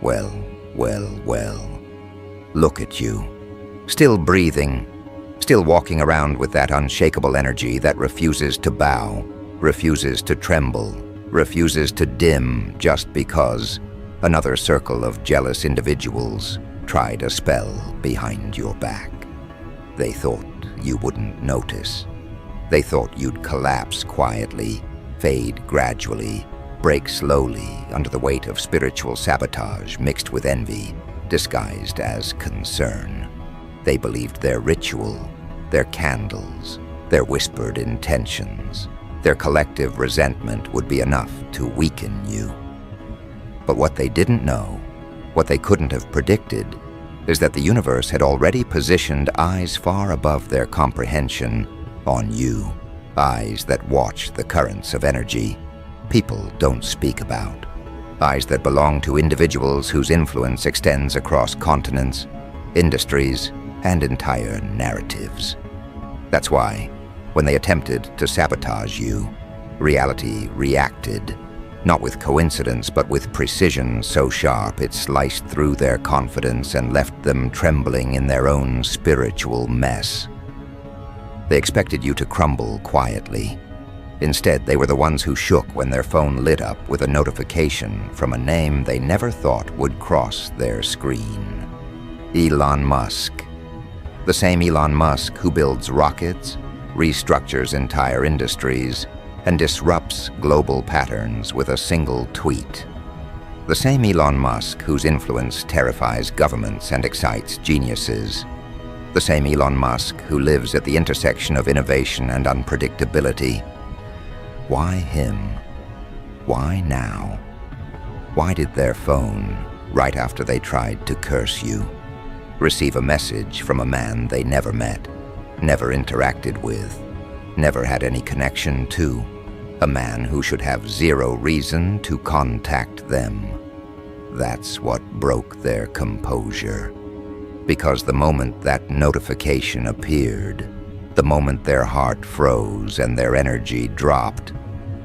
Well, well, well. Look at you. Still breathing, still walking around with that unshakable energy that refuses to bow, refuses to tremble, refuses to dim just because another circle of jealous individuals tried a spell behind your back. They thought you wouldn't notice. They thought you'd collapse quietly, fade gradually, break slowly under the weight of spiritual sabotage mixed with envy, disguised as concern. They believed their ritual, their candles, their whispered intentions, their collective resentment would be enough to weaken you. But what they didn't know, what they couldn't have predicted, is that the universe had already positioned eyes far above their comprehension on you, eyes that watch the currents of energy people don't speak about, eyes that belong to individuals whose influence extends across continents, industries, and entire narratives. That's why, when they attempted to sabotage you, reality reacted, not with coincidence but with precision so sharp it sliced through their confidence and left them trembling in their own spiritual mess. They expected you to crumble quietly. Instead, they were the ones who shook when their phone lit up with a notification from a name they never thought would cross their screen. Elon Musk. The same Elon Musk who builds rockets, restructures entire industries, and disrupts global patterns with a single tweet. The same Elon Musk whose influence terrifies governments and excites geniuses. The same Elon Musk who lives at the intersection of innovation and unpredictability. Why him? Why now? Why did their phone, right after they tried to curse you, receive a message from a man they never met, never interacted with, never had any connection to, a man who should have zero reason to contact them? That's what broke their composure. Because the moment that notification appeared, the moment their heart froze and their energy dropped,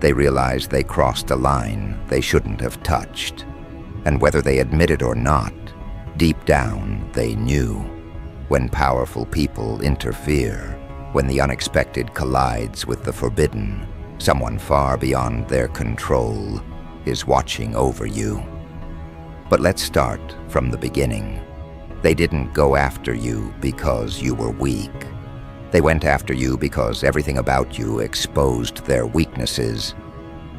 they realized they crossed a line they shouldn't have touched. And whether they admit it or not, deep down they knew. When powerful people interfere, when the unexpected collides with the forbidden, someone far beyond their control is watching over you. But let's start from the beginning. They didn't go after you because you were weak. They went after you because everything about you exposed their weaknesses.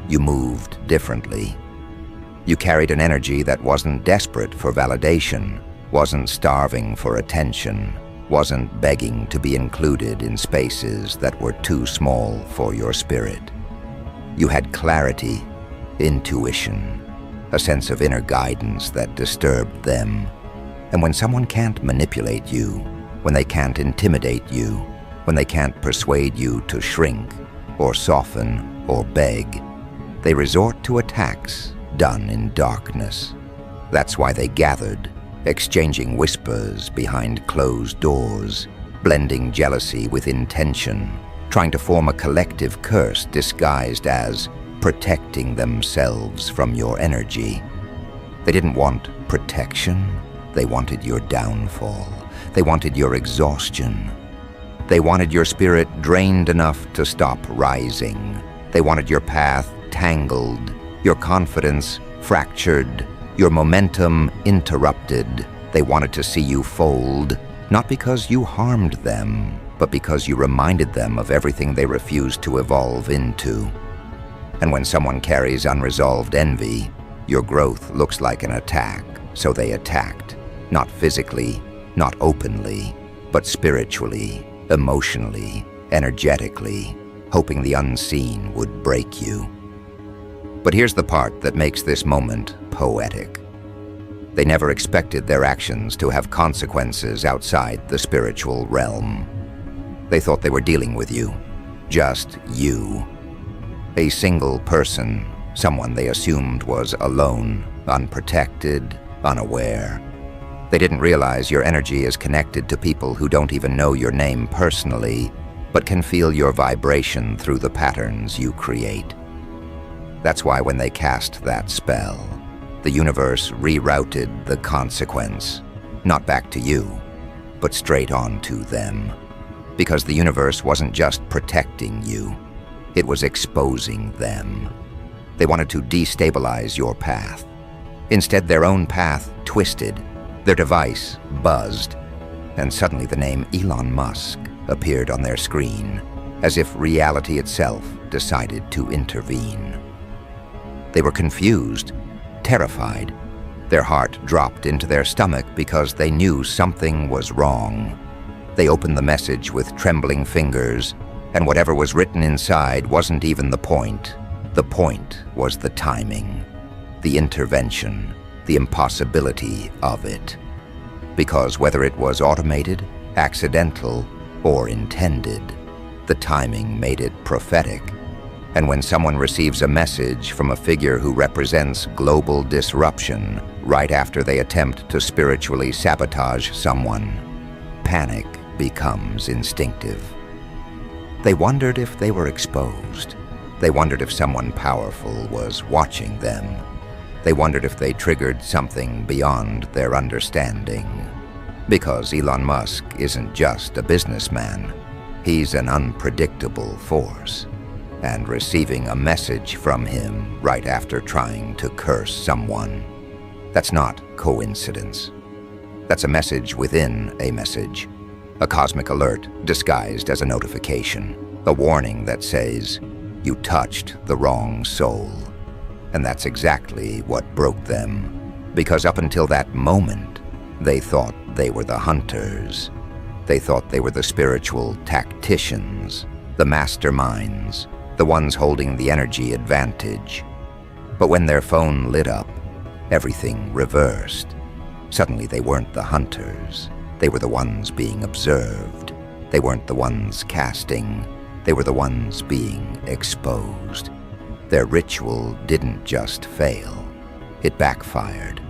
You moved differently. You carried an energy that wasn't desperate for validation, wasn't starving for attention, wasn't begging to be included in spaces that were too small for your spirit. You had clarity, intuition, a sense of inner guidance that disturbed them. And when someone can't manipulate you, when they can't intimidate you, when they can't persuade you to shrink, or soften, or beg, they resort to attacks done in darkness. That's why they gathered, exchanging whispers behind closed doors, blending jealousy with intention, trying to form a collective curse disguised as protecting themselves from your energy. They didn't want protection. They wanted your downfall. They wanted your exhaustion. They wanted your spirit drained enough to stop rising. They wanted your path tangled, your confidence fractured, your momentum interrupted. They wanted to see you fold, not because you harmed them, but because you reminded them of everything they refused to evolve into. And when someone carries unresolved envy, your growth looks like an attack, so they attacked. Not physically, not openly, but spiritually, emotionally, energetically, hoping the unseen would break you. But here's the part that makes this moment poetic. They never expected their actions to have consequences outside the spiritual realm. They thought they were dealing with you, just you. A single person, someone they assumed was alone, unprotected, unaware. They didn't realize your energy is connected to people who don't even know your name personally, but can feel your vibration through the patterns you create. That's why when they cast that spell, The universe rerouted the consequence, not back to you, but straight on to them. Because the universe wasn't just protecting you, it was exposing them. They wanted to destabilize your path. Instead, their own path twisted, their device buzzed, and suddenly the name Elon Musk appeared on their screen, as if reality itself decided to intervene. They were confused, terrified. Their heart dropped into their stomach because they knew something was wrong. They opened the message with trembling fingers, and whatever was written inside wasn't even the point. The point was the timing, the intervention, the impossibility of it. Because whether it was automated, accidental, or intended, the timing made it prophetic. And when someone receives a message from a figure who represents global disruption right after they attempt to spiritually sabotage someone, panic becomes instinctive. They wondered if they were exposed. They wondered if someone powerful was watching them. They wondered if they triggered something beyond their understanding. Because Elon Musk isn't just a businessman, he's an unpredictable force. And receiving a message from him right after trying to curse someone, that's not coincidence. That's a message within a message. A cosmic alert disguised as a notification. A warning that says, you touched the wrong soul. And that's exactly what broke them. Because up until that moment, they thought they were the hunters. They thought they were the spiritual tacticians, the masterminds, the ones holding the energy advantage. But when their phone lit up, everything reversed. Suddenly they weren't the hunters. They were the ones being observed. They weren't the ones casting. They were the ones being exposed. Their ritual didn't just fail. It backfired.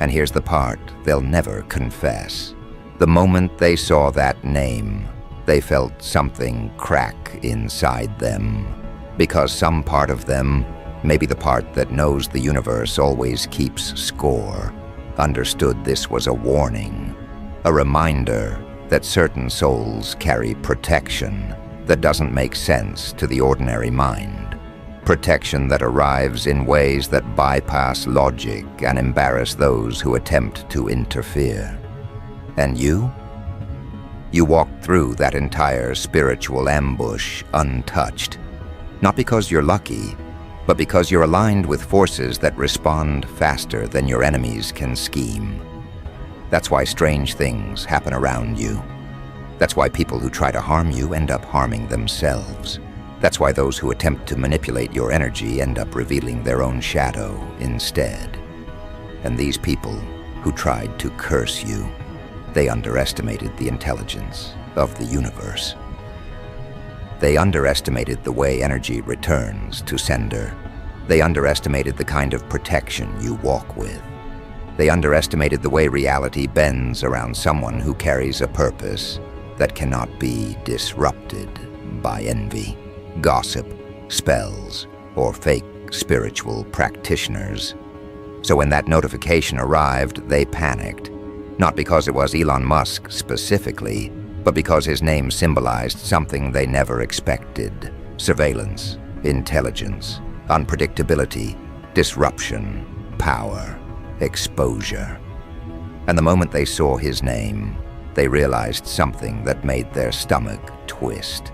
And here's the part they'll never confess. The moment they saw that name, they felt something crack inside them. Because some part of them, maybe the part that knows the universe always keeps score, understood this was a warning, a reminder that certain souls carry protection that doesn't make sense to the ordinary mind. Protection that arrives in ways that bypass logic and embarrass those who attempt to interfere. And you? You walked through that entire spiritual ambush untouched. Not because you're lucky, but because you're aligned with forces that respond faster than your enemies can scheme. That's why strange things happen around you. That's why people who try to harm you end up harming themselves. That's why those who attempt to manipulate your energy end up revealing their own shadow instead. And these people who tried to curse you, they underestimated the intelligence of the universe. They underestimated the way energy returns to sender. They underestimated the kind of protection you walk with. They underestimated the way reality bends around someone who carries a purpose that cannot be disrupted by envy, gossip, spells, or fake spiritual practitioners. So when that notification arrived, they panicked. Not because it was Elon Musk specifically, but because his name symbolized something they never expected. Surveillance, intelligence, unpredictability, disruption, power, exposure. And the moment they saw his name, they realized something that made their stomach twist.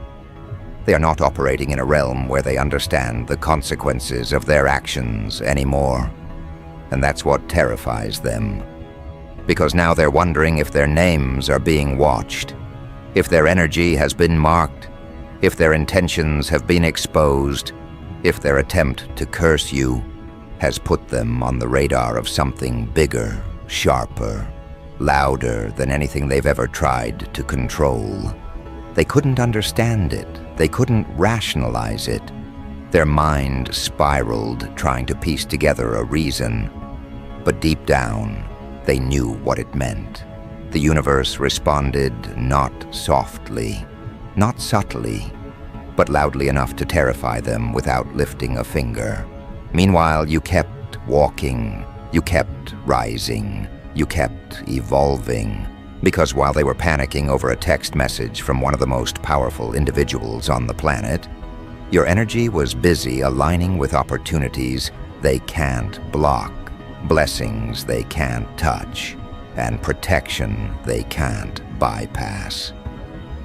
They are not operating in a realm where they understand the consequences of their actions anymore. And that's what terrifies them. Because now they're wondering if their names are being watched, if their energy has been marked, if their intentions have been exposed, if their attempt to curse you has put them on the radar of something bigger, sharper, louder than anything they've ever tried to control. They couldn't understand it. They couldn't rationalize it. Their mind spiraled, trying to piece together a reason. But deep down, they knew what it meant. The universe responded not softly, not subtly, but loudly enough to terrify them without lifting a finger. Meanwhile, you kept walking, You kept rising. You kept evolving. Because while they were panicking over a text message from one of the most powerful individuals on the planet, your energy was busy aligning with opportunities they can't block, blessings they can't touch, and protection they can't bypass.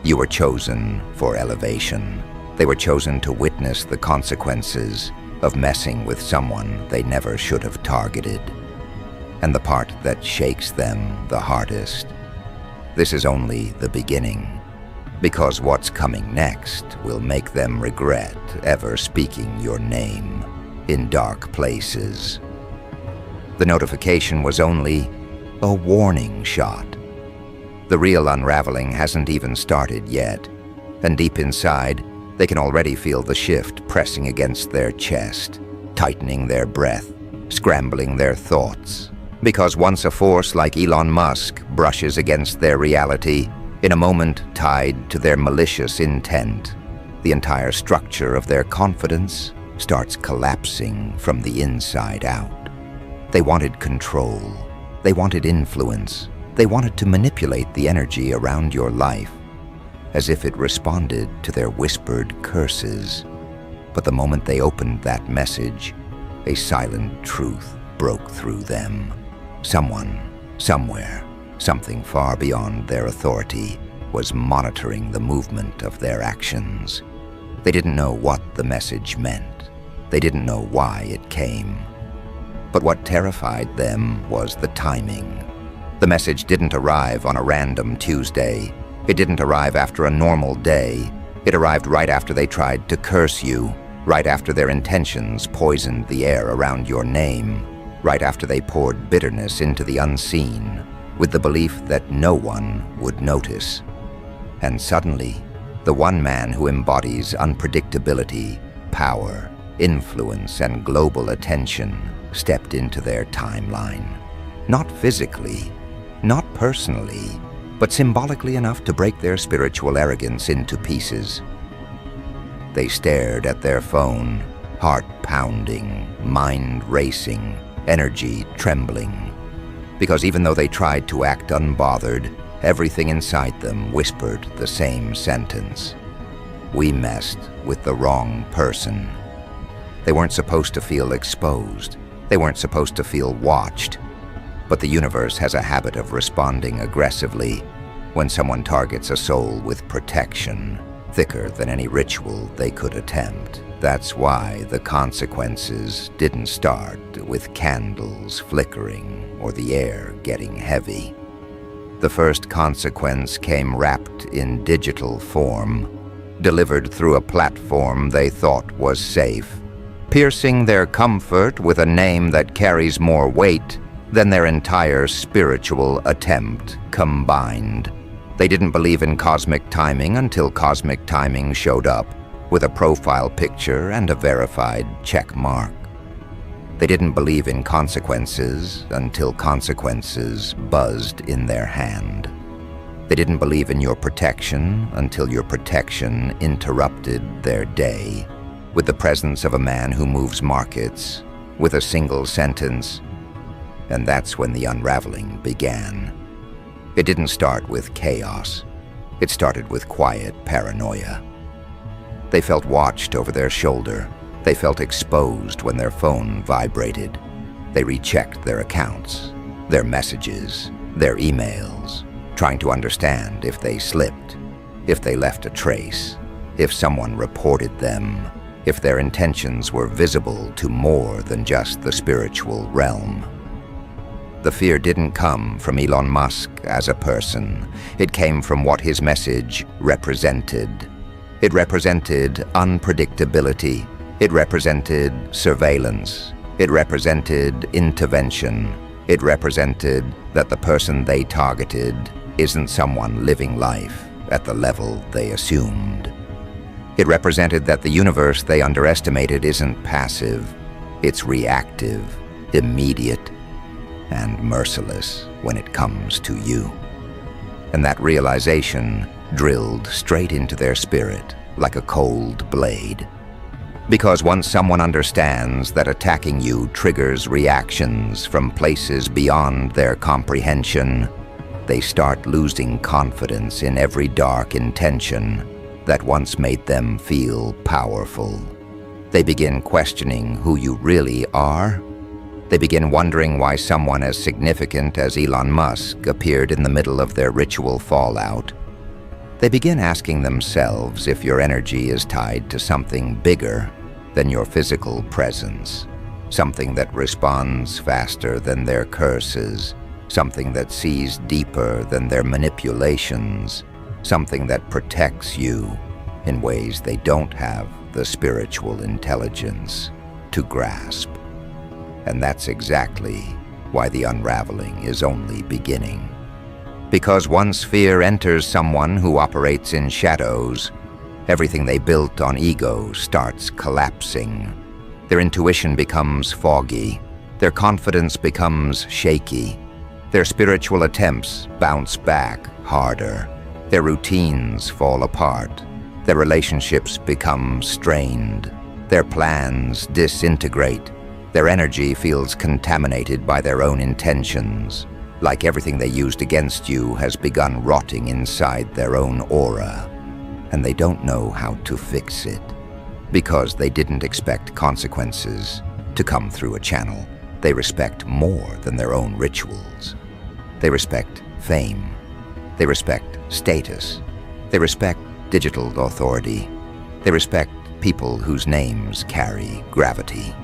You were chosen for elevation. They were chosen to witness the consequences of messing with someone they never should have targeted. And the part that shakes them the hardest, this is only the beginning, because what's coming next will make them regret ever speaking your name in dark places. The notification was only a warning shot. The real unraveling hasn't even started yet, and deep inside, they can already feel the shift pressing against their chest, tightening their breath, scrambling their thoughts. Because once a force like Elon Musk brushes against their reality, in a moment tied to their malicious intent, the entire structure of their confidence starts collapsing from the inside out. They wanted control. They wanted influence. They wanted to manipulate the energy around your life, as if it responded to their whispered curses. But the moment they opened that message, a silent truth broke through them. Someone, somewhere, something far beyond their authority was monitoring the movement of their actions. They didn't know what the message meant. They didn't know why it came. But what terrified them was the timing. The message didn't arrive on a random Tuesday. It didn't arrive after a normal day. It arrived right after they tried to curse you, right after their intentions poisoned the air around your name, right after they poured bitterness into the unseen, with the belief that no one would notice. And suddenly, the one man who embodies unpredictability, power, influence, and global attention stepped into their timeline. Not physically, not personally, but symbolically enough to break their spiritual arrogance into pieces. They stared at their phone, heart pounding, mind racing, energy trembling. Because even though they tried to act unbothered, everything inside them whispered the same sentence. We messed with the wrong person. They weren't supposed to feel exposed. They weren't supposed to feel watched. But the universe has a habit of responding aggressively when someone targets a soul with protection, thicker than any ritual they could attempt. That's why the consequences didn't start with candles flickering or the air getting heavy. The first consequence came wrapped in digital form, delivered through a platform they thought was safe, piercing their comfort with a name that carries more weight than their entire spiritual attempt combined. They didn't believe in cosmic timing until cosmic timing showed up, with a profile picture and a verified check mark. They didn't believe in consequences until consequences buzzed in their hand. They didn't believe in your protection until your protection interrupted their day, with the presence of a man who moves markets, with a single sentence. And that's when the unraveling began. It didn't start with chaos. It started with quiet paranoia. They felt watched over their shoulder. They felt exposed when their phone vibrated. They rechecked their accounts, their messages, their emails, trying to understand if they slipped, if they left a trace, if someone reported them, if their intentions were visible to more than just the spiritual realm. The fear didn't come from Elon Musk as a person. It came from what his message represented. It represented unpredictability. It represented surveillance. It represented intervention. It represented that the person they targeted isn't someone living life at the level they assumed. It represented that the universe they underestimated isn't passive. It's reactive, immediate, and merciless when it comes to you. And that realization drilled straight into their spirit like a cold blade. Because once someone understands that attacking you triggers reactions from places beyond their comprehension, they start losing confidence in every dark intention that once made them feel powerful. They begin questioning who you really are. They begin wondering why someone as significant as Elon Musk appeared in the middle of their ritual fallout. They begin asking themselves if your energy is tied to something bigger than your physical presence, something that responds faster than their curses, something that sees deeper than their manipulations, something that protects you in ways they don't have the spiritual intelligence to grasp. And that's exactly why the unraveling is only beginning. Because once fear enters someone who operates in shadows, everything they built on ego starts collapsing. Their intuition becomes foggy. Their confidence becomes shaky. Their spiritual attempts bounce back harder. Their routines fall apart. Their relationships become strained. Their plans disintegrate. Their energy feels contaminated by their own intentions, like everything they used against you has begun rotting inside their own aura. And they don't know how to fix it, because they didn't expect consequences to come through a channel they respect more than their own rituals. They respect fame. They respect status. They respect digital authority. They respect people whose names carry gravity.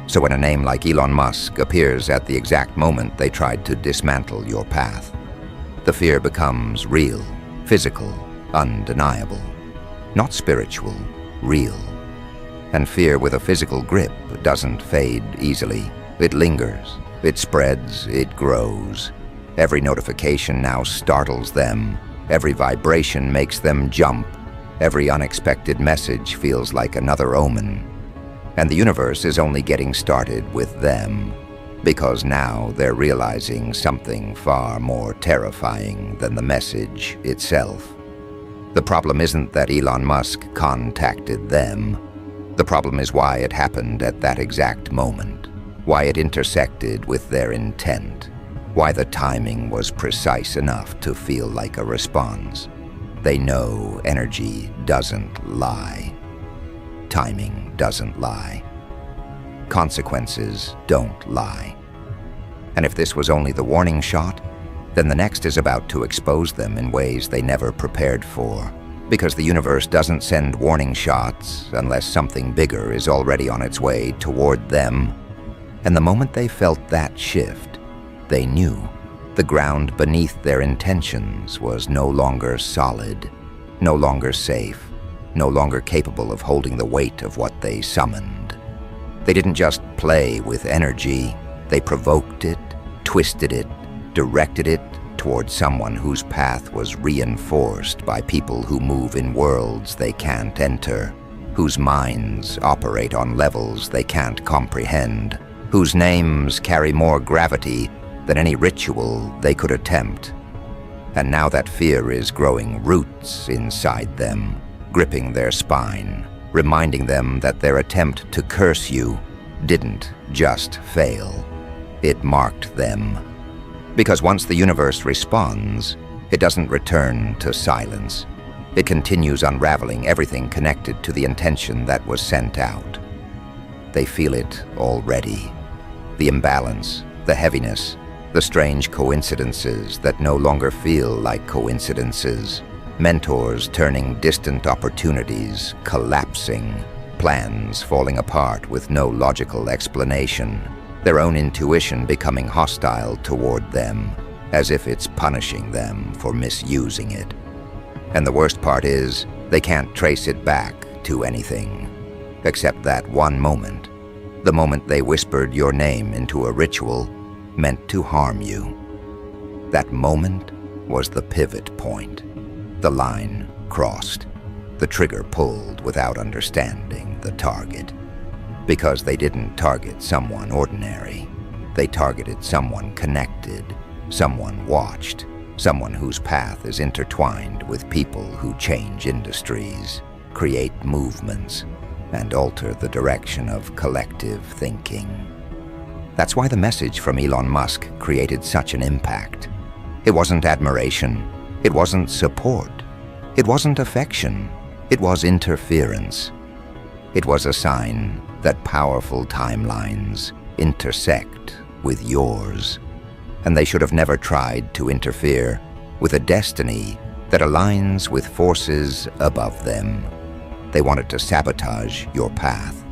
So when a name like Elon Musk appears at the exact moment they tried to dismantle your path, the fear becomes real, physical, undeniable. Not spiritual, real. And fear with a physical grip doesn't fade easily. It lingers, it spreads, it grows. Every notification now startles them. Every vibration makes them jump. Every unexpected message feels like another omen. And the universe is only getting started with them, because now they're realizing something far more terrifying than the message itself. The problem isn't that Elon Musk contacted them. The problem is why it happened at that exact moment, why it intersected with their intent, why the timing was precise enough to feel like a response. They know energy doesn't lie. Timing doesn't lie. Consequences don't lie. And if this was only the warning shot, then the next is about to expose them in ways they never prepared for. Because the universe doesn't send warning shots unless something bigger is already on its way toward them. And the moment they felt that shift, they knew the ground beneath their intentions was no longer solid, no longer safe, no longer capable of holding the weight of what they summoned. They didn't just play with energy, they provoked it, twisted it, directed it toward someone whose path was reinforced by people who move in worlds they can't enter, whose minds operate on levels they can't comprehend, whose names carry more gravity than any ritual they could attempt. And now that fear is growing roots inside them, gripping their spine, reminding them that their attempt to curse you didn't just fail. It marked them. Because once the universe responds, it doesn't return to silence. It continues unraveling everything connected to the intention that was sent out. They feel it already. The imbalance, the heaviness, the strange coincidences that no longer feel like coincidences. Mentors turning distant opportunities, collapsing. Plans falling apart with no logical explanation. Their own intuition becoming hostile toward them, as if it's punishing them for misusing it. And the worst part is, they can't trace it back to anything, except that one moment, the moment they whispered your name into a ritual meant to harm you. That moment was the pivot point. The line crossed, the trigger pulled without understanding the target. Because they didn't target someone ordinary. They targeted someone connected, someone watched, someone whose path is intertwined with people who change industries, create movements, and alter the direction of collective thinking. That's why the message from Elon Musk created such an impact. It wasn't admiration. It wasn't support. It wasn't affection. It was interference. It was a sign that powerful timelines intersect with yours, and they should have never tried to interfere with a destiny that aligns with forces above them. They wanted to sabotage your path,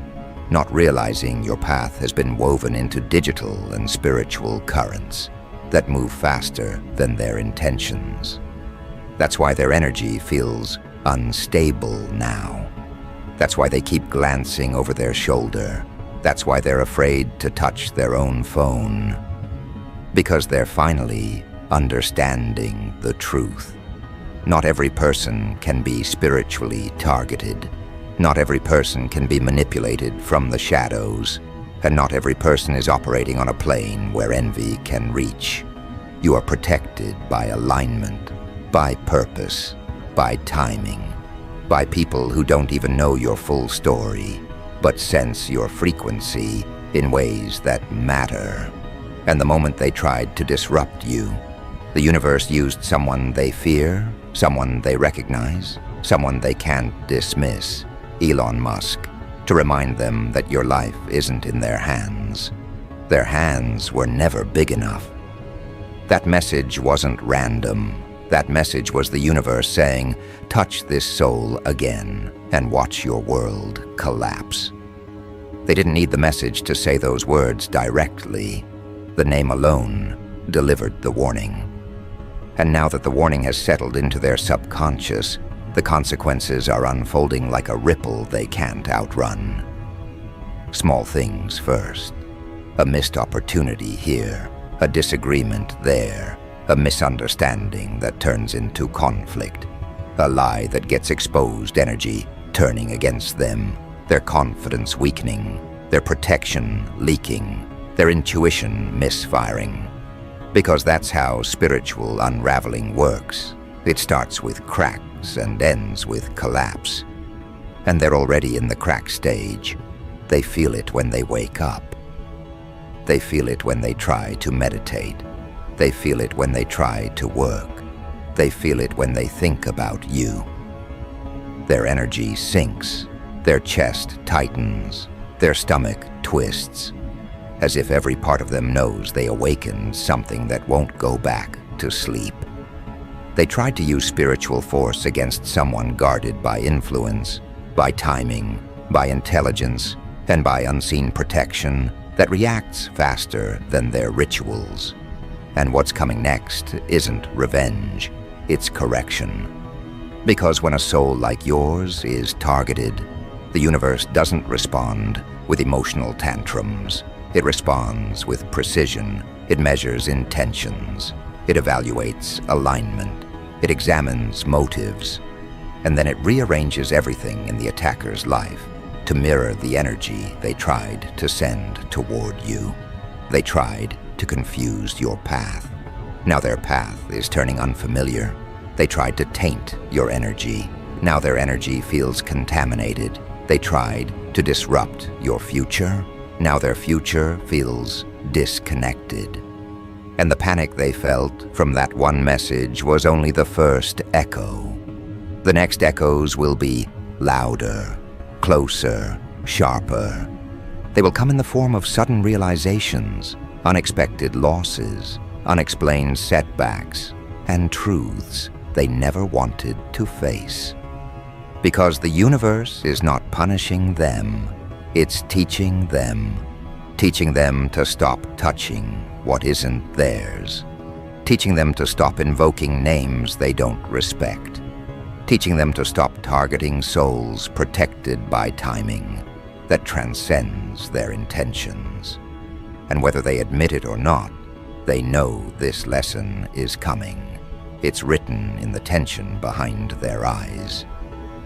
not realizing your path has been woven into digital and spiritual currents that move faster than their intentions. That's why their energy feels unstable now. That's why they keep glancing over their shoulder. That's why they're afraid to touch their own phone. Because they're finally understanding the truth. Not every person can be spiritually targeted. Not every person can be manipulated from the shadows. And not every person is operating on a plane where envy can reach. You are protected by alignment, by purpose, by timing, by people who don't even know your full story, but sense your frequency in ways that matter. And the moment they tried to disrupt you, the universe used someone they fear, someone they recognize, someone they can't dismiss, Elon Musk, to remind them that your life isn't in their hands. Their hands were never big enough. That message wasn't random. That message was the universe saying, touch this soul again and watch your world collapse. They didn't need the message to say those words directly. The name alone delivered the warning. And now that the warning has settled into their subconscious, the consequences are unfolding like a ripple they can't outrun. Small things first. A missed opportunity here, a disagreement there, a misunderstanding that turns into conflict, a lie that gets exposed energy turning against them, their confidence weakening, their protection leaking, their intuition misfiring. Because that's how spiritual unraveling works. It starts with cracks and ends with collapse. And they're already in the crack stage. They feel it when they wake up. They feel it when they try to meditate. They feel it when they try to work. They feel it when they think about you. Their energy sinks. Their chest tightens. Their stomach twists. As if every part of them knows they awakened something that won't go back to sleep. They tried to use spiritual force against someone guarded by influence, by timing, by intelligence, and by unseen protection that reacts faster than their rituals. And what's coming next isn't revenge, it's correction. Because when a soul like yours is targeted, the universe doesn't respond with emotional tantrums. It responds with precision. It measures intentions. It evaluates alignment. It examines motives. And then it rearranges everything in the attacker's life to mirror the energy they tried to send toward you. They tried to confuse your path. Now their path is turning unfamiliar. They tried to taint your energy. Now their energy feels contaminated. They tried to disrupt your future. Now their future feels disconnected. And the panic they felt from that one message was only the first echo. The next echoes will be louder, closer, sharper. They will come in the form of sudden realizations, unexpected losses, unexplained setbacks, and truths they never wanted to face. Because the universe is not punishing them, it's teaching them to stop touching what isn't theirs, teaching them to stop invoking names they don't respect, teaching them to stop targeting souls protected by timing that transcends their intentions. And whether they admit it or not, they know this lesson is coming. It's written in the tension behind their eyes.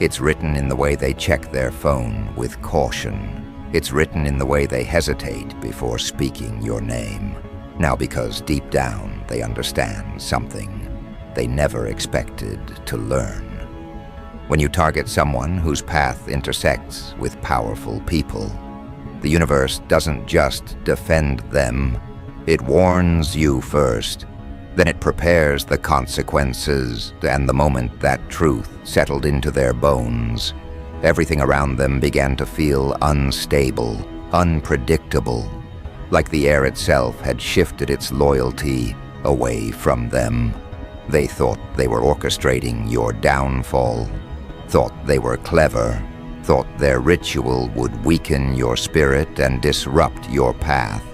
It's written in the way they check their phone with caution. It's written in the way they hesitate before speaking your name. Now because deep down they understand something they never expected to learn. When you target someone whose path intersects with powerful people, the universe doesn't just defend them, it warns you first. Then it prepares the consequences, and the moment that truth settled into their bones, everything around them began to feel unstable, unpredictable, like the air itself had shifted its loyalty away from them. They thought they were orchestrating your downfall, thought they were clever, thought their ritual would weaken your spirit and disrupt your path.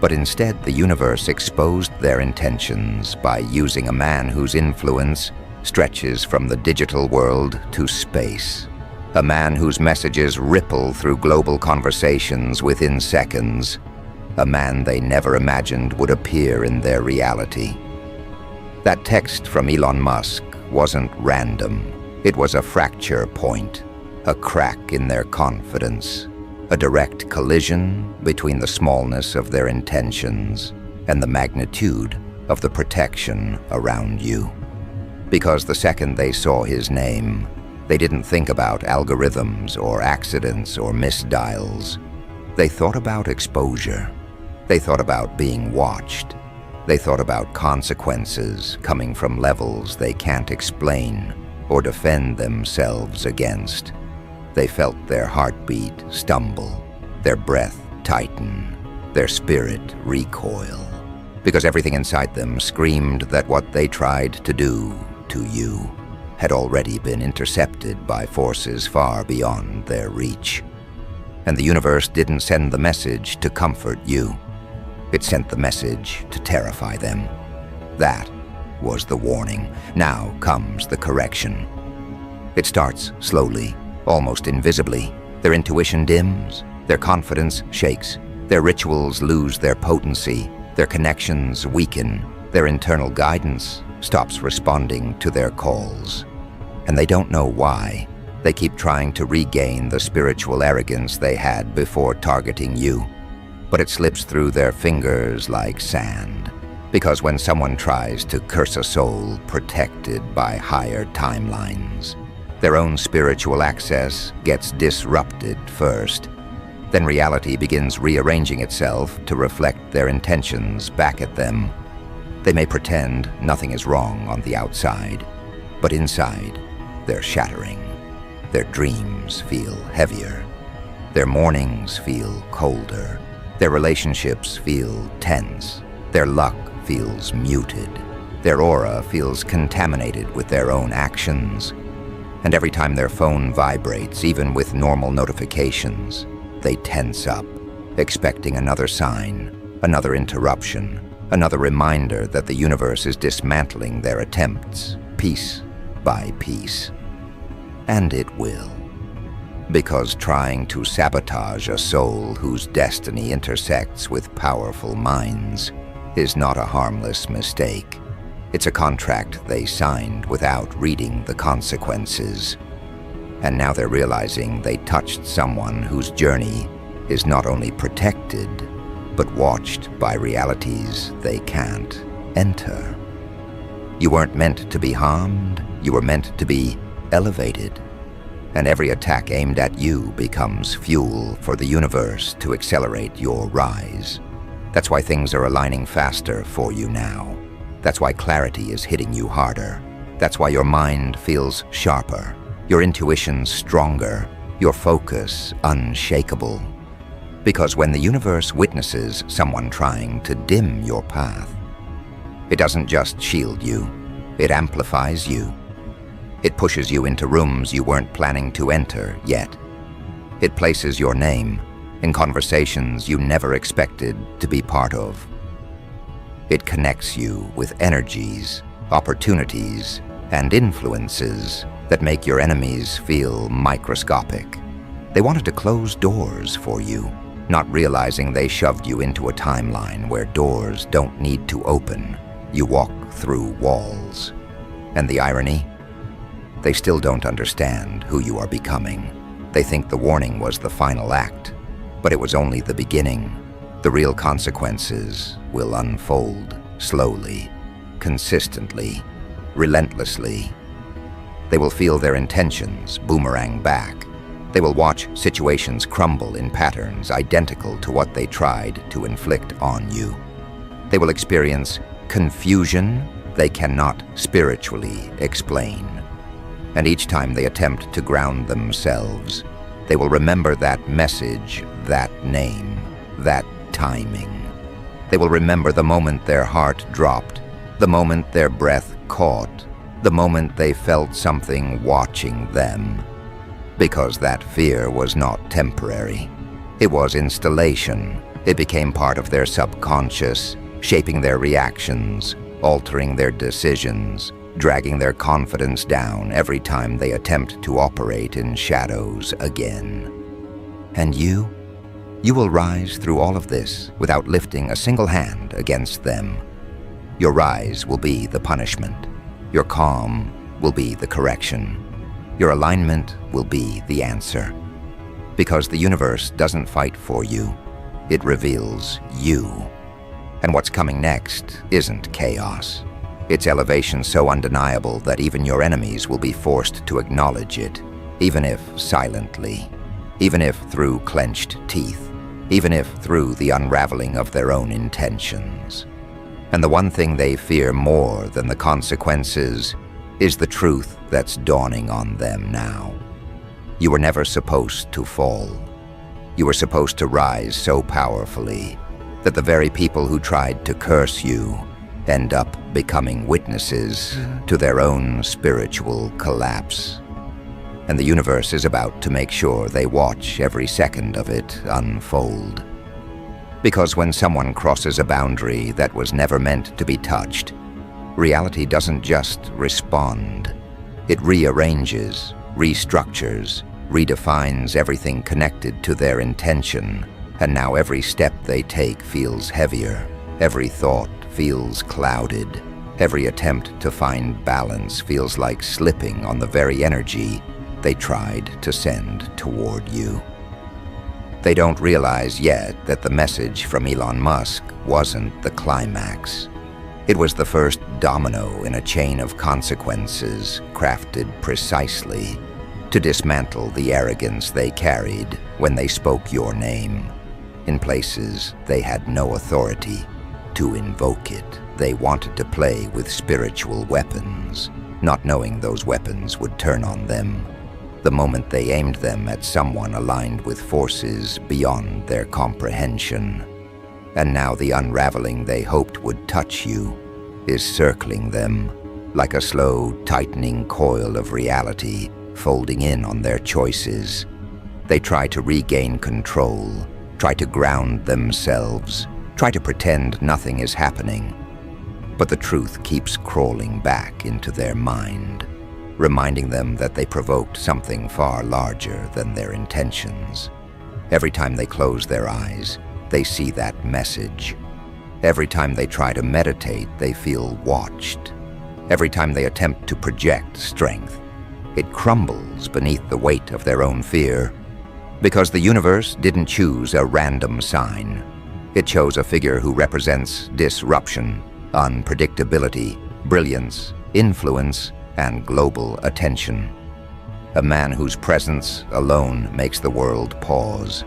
But instead, the universe exposed their intentions by using a man whose influence stretches from the digital world to space. A man whose messages ripple through global conversations within seconds. A man they never imagined would appear in their reality. That text from Elon Musk wasn't random. It was a fracture point, a crack in their confidence, a direct collision between the smallness of their intentions and the magnitude of the protection around you. Because the second they saw his name, they didn't think about algorithms or accidents or misdials. They thought about exposure. They thought about being watched. They thought about consequences coming from levels they can't explain or defend themselves against. They felt their heartbeat stumble, their breath tighten, their spirit recoil, because everything inside them screamed that what they tried to do to you had already been intercepted by forces far beyond their reach. And the universe didn't send the message to comfort you. It sent the message to terrify them. That was the warning. Now comes the correction. It starts slowly, almost invisibly. Their intuition dims, their confidence shakes, their rituals lose their potency, their connections weaken, their internal guidance stops responding to their calls. And they don't know why. They keep trying to regain the spiritual arrogance they had before targeting you. But it slips through their fingers like sand. Because when someone tries to curse a soul protected by higher timelines, their own spiritual access gets disrupted first. Then reality begins rearranging itself to reflect their intentions back at them. They may pretend nothing is wrong on the outside, but inside, they're shattering. Their dreams feel heavier. Their mornings feel colder. Their relationships feel tense. Their luck feels muted. Their aura feels contaminated with their own actions. And every time their phone vibrates, even with normal notifications, they tense up, expecting another sign, another interruption, another reminder that the universe is dismantling their attempts, piece by piece. And it will. Because trying to sabotage a soul whose destiny intersects with powerful minds is not a harmless mistake. It's a contract they signed without reading the consequences. And now they're realizing they touched someone whose journey is not only protected, but watched by realities they can't enter. You weren't meant to be harmed, you were meant to be elevated. And every attack aimed at you becomes fuel for the universe to accelerate your rise. That's why things are aligning faster for you now. That's why clarity is hitting you harder. That's why your mind feels sharper, your intuition stronger, your focus unshakable. Because when the universe witnesses someone trying to dim your path, it doesn't just shield you, it amplifies you. It pushes you into rooms you weren't planning to enter yet. It places your name in conversations you never expected to be part of. It connects you with energies, opportunities, and influences that make your enemies feel microscopic. They wanted to close doors for you, not realizing they shoved you into a timeline where doors don't need to open. You walk through walls. And the irony? They still don't understand who you are becoming. They think the warning was the final act, but it was only the beginning. The real consequences will unfold slowly, consistently, relentlessly. They will feel their intentions boomerang back. They will watch situations crumble in patterns identical to what they tried to inflict on you. They will experience confusion they cannot spiritually explain. And each time they attempt to ground themselves, they will remember that message, that name, that timing. They will remember the moment their heart dropped, the moment their breath caught, the moment they felt something watching them. Because that fear was not temporary. It was installation. It became part of their subconscious, shaping their reactions, altering their decisions, dragging their confidence down every time they attempt to operate in shadows again. And you will rise through all of this without lifting a single hand against them. Your rise will be the punishment. Your calm will be the correction. Your alignment will be the answer. Because the universe doesn't fight for you, it reveals you. And what's coming next isn't chaos. It's elevation so undeniable that even your enemies will be forced to acknowledge it, even if silently, even if through clenched teeth, even if through the unraveling of their own intentions. And the one thing they fear more than the consequences is the truth that's dawning on them now. You were never supposed to fall. You were supposed to rise so powerfully that the very people who tried to curse you end up becoming witnesses to their own spiritual collapse. And the universe is about to make sure they watch every second of it unfold. Because when someone crosses a boundary that was never meant to be touched, reality doesn't just respond. It rearranges, restructures, redefines everything connected to their intention, and now every step they take feels heavier. Every thought feels clouded. Every attempt to find balance feels like slipping on the very energy they tried to send toward you. They don't realize yet that the message from Elon Musk wasn't the climax. It was the first domino in a chain of consequences crafted precisely to dismantle the arrogance they carried when they spoke your name. In places they had no authority to invoke it. They wanted to play with spiritual weapons, not knowing those weapons would turn on them the moment they aimed them at someone aligned with forces beyond their comprehension. And now the unraveling they hoped would touch you is circling them like a slow, tightening coil of reality folding in on their choices. They try to regain control, try to ground themselves, try to pretend nothing is happening. But the truth keeps crawling back into their mind, reminding them that they provoked something far larger than their intentions. Every time they close their eyes, they see that message. Every time they try to meditate, they feel watched. Every time they attempt to project strength, it crumbles beneath the weight of their own fear. Because the universe didn't choose a random sign. It chose a figure who represents disruption, unpredictability, brilliance, influence, and global attention. A man whose presence alone makes the world pause.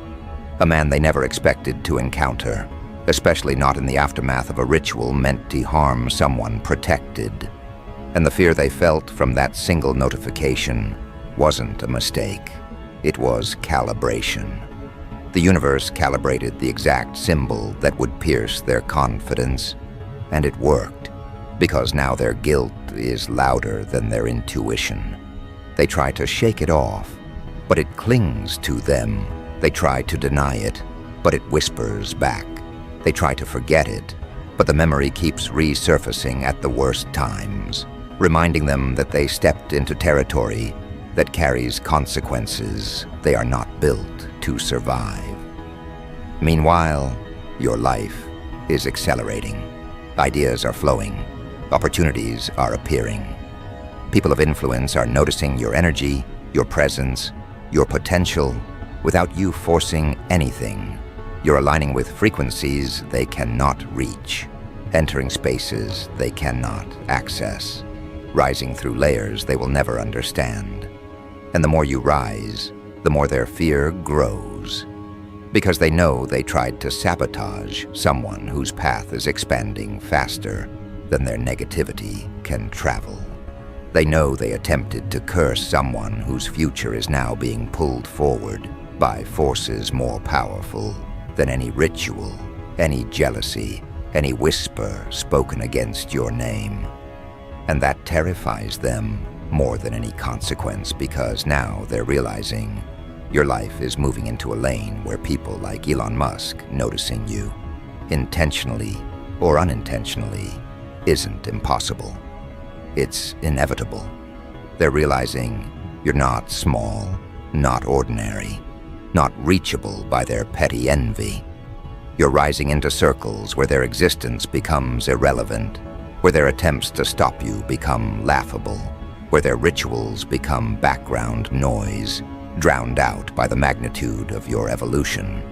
A man they never expected to encounter, especially not in the aftermath of a ritual meant to harm someone protected. And the fear they felt from that single notification wasn't a mistake. It was calibration. The universe calibrated the exact symbol that would pierce their confidence, and it worked, because now their guilt is louder than their intuition. They try to shake it off, but it clings to them. They try to deny it, but it whispers back. They try to forget it, but the memory keeps resurfacing at the worst times, reminding them that they stepped into territory that carries consequences they are not built to survive. Meanwhile, your life is accelerating. Ideas are flowing. Opportunities are appearing. People of influence are noticing your energy, your presence, your potential, without you forcing anything. You're aligning with frequencies they cannot reach, entering spaces they cannot access. rising through layers they will never understand. And the more you rise, the more their fear grows. Because they know they tried to sabotage someone whose path is expanding faster than their negativity can travel. They know they attempted to curse someone whose future is now being pulled forward by forces more powerful than any ritual, any jealousy, any whisper spoken against your name. And that terrifies them more than any consequence, because now they're realizing your life is moving into a lane where people like Elon Musk noticing you, intentionally or unintentionally, isn't impossible. It's inevitable. They're realizing you're not small, not ordinary, not reachable by their petty envy. You're rising into circles where their existence becomes irrelevant, where their attempts to stop you become laughable, where their rituals become background noise, drowned out by the magnitude of your evolution.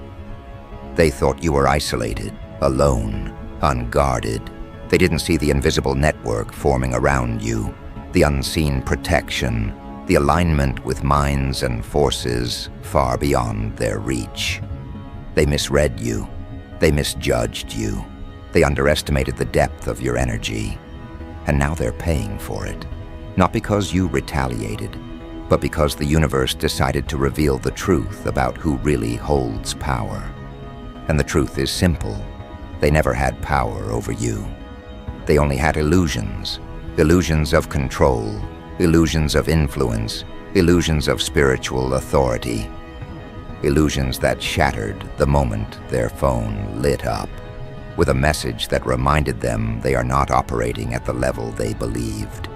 They thought you were isolated, alone, unguarded. They didn't see the invisible network forming around you, the unseen protection, the alignment with minds and forces far beyond their reach. They misread you. They misjudged you. They underestimated the depth of your energy. And now they're paying for it. Not because you retaliated, but because the universe decided to reveal the truth about who really holds power. And the truth is simple. They never had power over you. They only had illusions. Illusions of control, illusions of influence, illusions of spiritual authority. Illusions that shattered the moment their phone lit up with a message that reminded them they are not operating at the level they believed.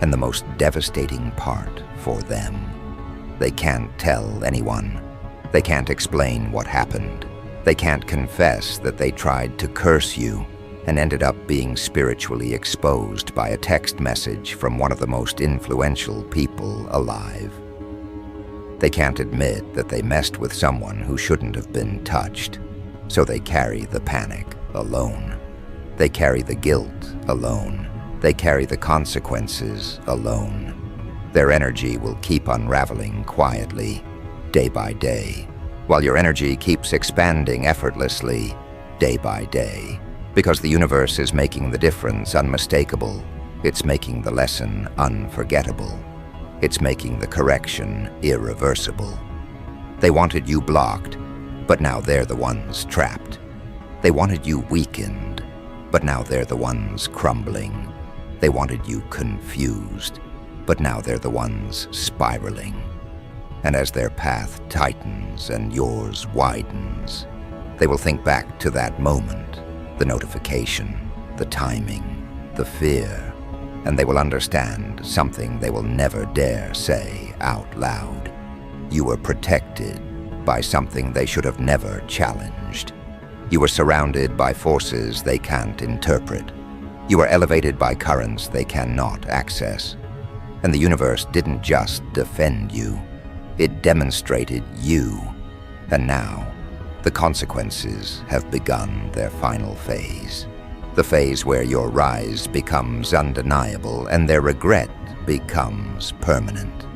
And the most devastating part for them, they can't tell anyone. They can't explain what happened. They can't confess that they tried to curse you and ended up being spiritually exposed by a text message from one of the most influential people alive. They can't admit that they messed with someone who shouldn't have been touched, so they carry the panic alone. They carry the guilt alone. They carry the consequences alone. Their energy will keep unraveling quietly, day by day, while your energy keeps expanding effortlessly, day by day. Because the universe is making the difference unmistakable. It's making the lesson unforgettable. It's making the correction irreversible. They wanted you blocked, but now they're the ones trapped. They wanted you weakened, but now they're the ones crumbling. They wanted you confused, but now they're the ones spiraling. And as their path tightens and yours widens, they will think back to that moment, the notification, the timing, the fear, and they will understand something they will never dare say out loud. You were protected by something they should have never challenged. You were surrounded by forces they can't interpret. You were elevated by currents they cannot access. And the universe didn't just defend you, it demonstrated you. And now, the consequences have begun their final phase. The phase where your rise becomes undeniable and their regret becomes permanent.